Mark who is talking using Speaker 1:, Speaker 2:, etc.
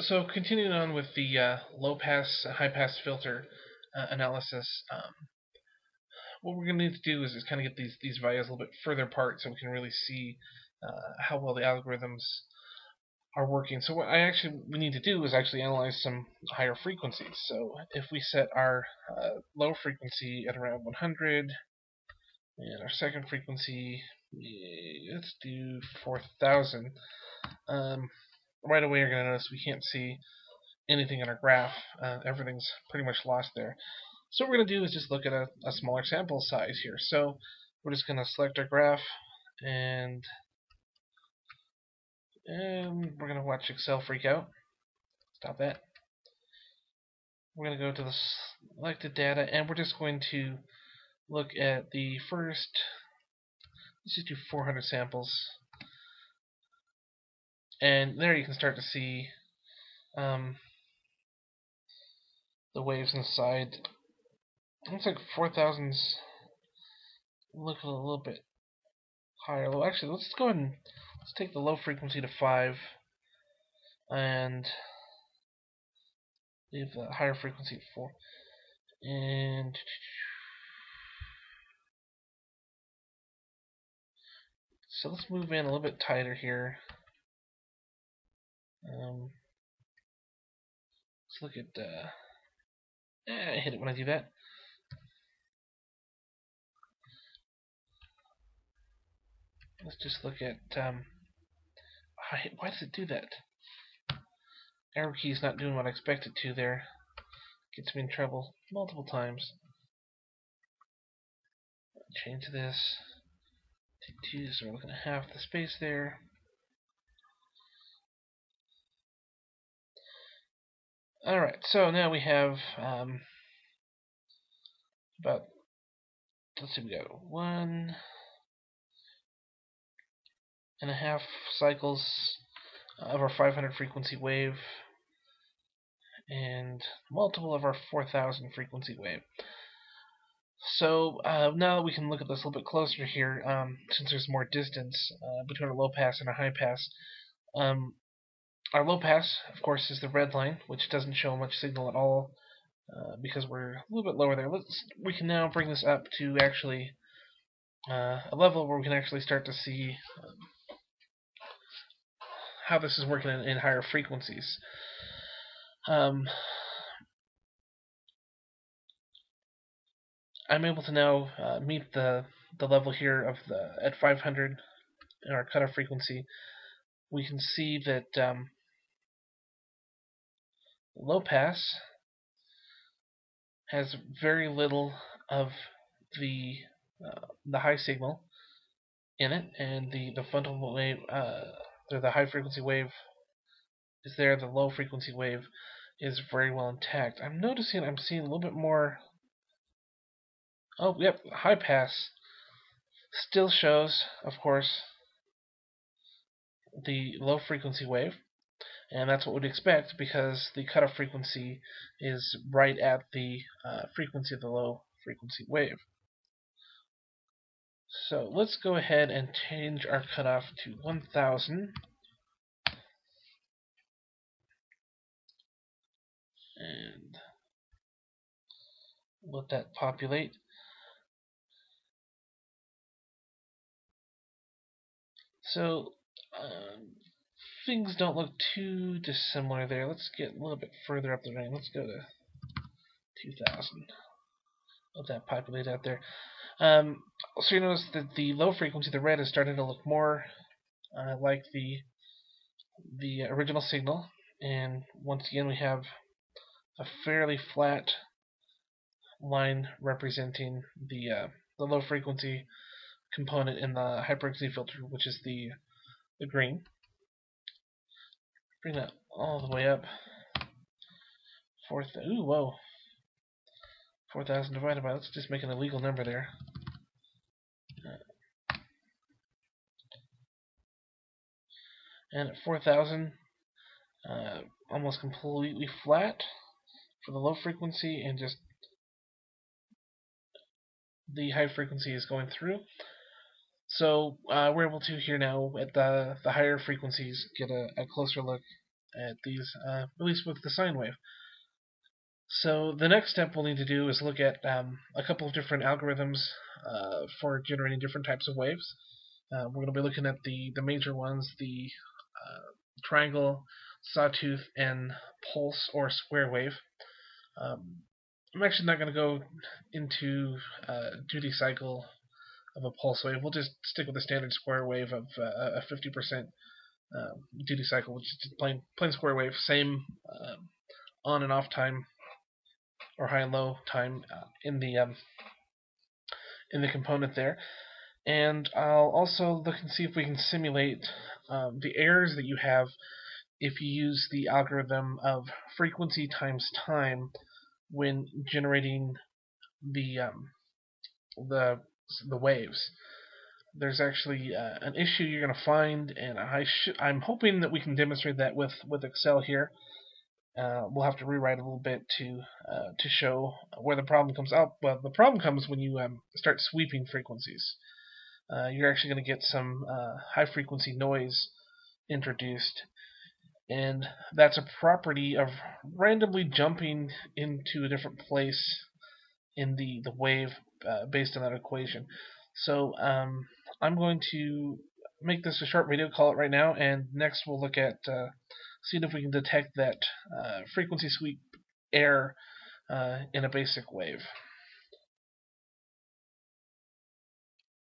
Speaker 1: So continuing on with the low pass, high pass filter analysis, what we're going to need to do is kind of get these values a little bit further apart so we can really see how well the algorithms are working. So what we need to do is actually analyze some higher frequencies. So if we set our low frequency at around 100 and our second frequency, let's do 4,000. Right away you're going to notice we can't see anything in our graph. Everything's pretty much lost there. So what we're going to do is just look at a smaller sample size here. So we're just going to select our graph, and we're going to watch Excel freak out. Stop that. We're going to go to the selected data, and we're just going to look at the first, let's just do 400 samples. And there you can start to see the waves inside. Looks like 4,000's looking a little bit higher. Well, actually, let's go ahead and let's take the low frequency to 5 and leave the higher frequency at 4. And so let's move in a little bit tighter here. Let's look at. I hit it when I do that. Let's just look at. Why does it do that? Arrow key is not doing what I expect it to there. Gets me in trouble multiple times. Change this to 2, so we're looking at half the space there. Alright, so now we have about, let's see, we got 1.5 cycles of our 500 frequency wave and multiple of our 4,000 frequency wave. So now that we can look at this a little bit closer here, since there's more distance between a low pass and a high pass, our low pass, of course, is the red line, which doesn't show much signal at all because we're a little bit lower there. We can now bring this up to actually a level where we can actually start to see how this is working in higher frequencies. I'm able to now meet the level here of at 500 in our cutoff frequency. We can see that low pass has very little of the high signal in it, and the fundamental wave, the high frequency wave is there. The low frequency wave is very well intact. I'm seeing a little bit more. Oh, yep, high pass still shows, of course, the low frequency wave, and that's what we'd expect because the cutoff frequency is right at the frequency of the low frequency wave. So let's go ahead and change our cutoff to 1,000. And let that populate. So things don't look too dissimilar there. Let's get a little bit further up the range. Let's go to 2,000. Let that populate out there. So you notice that the low frequency, the red, is starting to look more like the original signal. And once again, we have a fairly flat line representing the low frequency component in the high frequency filter, which is the green. Bring that all the way up. Ooh, whoa. 4,000 divided by, let's just make an illegal number there. And at 4,000, almost completely flat for the low frequency, and just the high frequency is going through. So we're able to here now at the higher frequencies get a closer look at these, at least with the sine wave. So the next step we'll need to do is look at a couple of different algorithms for generating different types of waves. We're going to be looking at the major ones, the triangle, sawtooth, and pulse or square wave. I'm actually not going to go into duty cycle of a pulse wave. We'll just stick with the standard square wave of a 50% duty cycle, which is just plain square wave, same on and off time or high and low time in the component there. And I'll also look and see if we can simulate the errors that you have if you use the algorithm of frequency times time when generating the waves. There's actually an issue you're going to find, and I'm hoping that we can demonstrate that with Excel here. We'll have to rewrite a little bit to show where the problem comes up. Well, the problem comes when you start sweeping frequencies. You're actually going to get some high frequency noise introduced, and that's a property of randomly jumping into a different place in the wave based on that equation. So I'm going to make this a short video, call it right now, and next we'll look at seeing if we can detect that frequency sweep error in a basic wave.